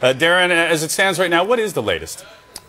Darren, as it stands right now, what is the latest?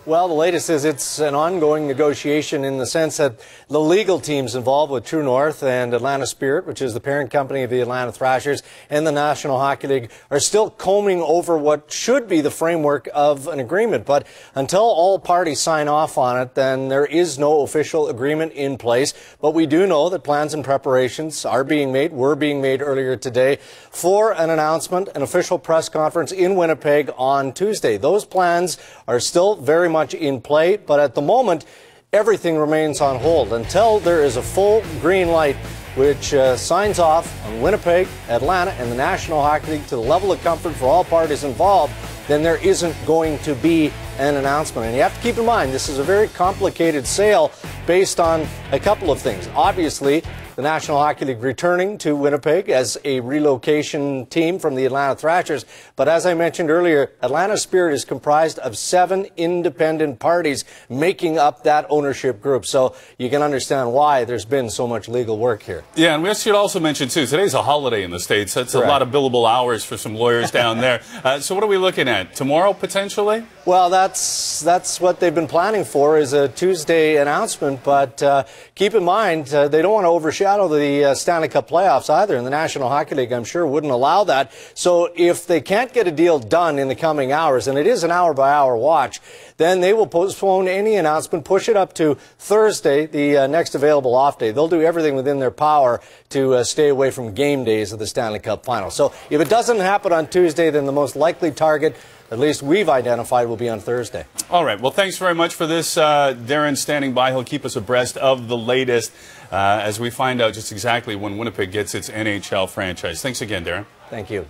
Well, the latest is it's an ongoing negotiation in the sense that the legal teams involved with True North and Atlanta Spirit, which is the parent company of the Atlanta Thrashers, and the National Hockey League are still combing over what should be the framework of an agreement. But until all parties sign off on it, then there is no official agreement in place. But we do know that plans and preparations were being made earlier today for an announcement, an official press conference in Winnipeg on Tuesday. Those plans are still very much in play, but at the moment, everything remains on hold until there is a full green light which signs off on Winnipeg, Atlanta, and the National Hockey League to the level of comfort for all parties involved. Then there isn't going to be an announcement. And you have to keep in mind, this is a very complicated sale based on a couple of things. Obviously, the National Hockey League returning to Winnipeg as a relocation team from the Atlanta Thrashers. But as I mentioned earlier, Atlanta Spirit is comprised of 7 independent parties making up that ownership group. So you can understand why there's been so much legal work here. Yeah, and we should also mention, too, today's a holiday in the States. That's correct. A lot of billable hours for some lawyers down there. So what are we looking at? Tomorrow, potentially? Well, that's what they've been planning for, is a Tuesday announcement. But keep in mind, they don't want to overshadow the Stanley Cup playoffs either, and the National Hockey League, I'm sure, wouldn't allow that. So if they can't get a deal done in the coming hours, and it is an hour-by-hour watch, then they will postpone any announcement, push it up to Thursday, the next available off day. They'll do everything within their power to stay away from game days of the Stanley Cup final. So if it doesn't happen on Tuesday, then the most likely target, at least we've identified, will be on Thursday. All right. Well, thanks very much for this. Darren standing by. He'll keep us abreast of the latest as we find out just exactly when Winnipeg gets its NHL franchise. Thanks again, Darren. Thank you.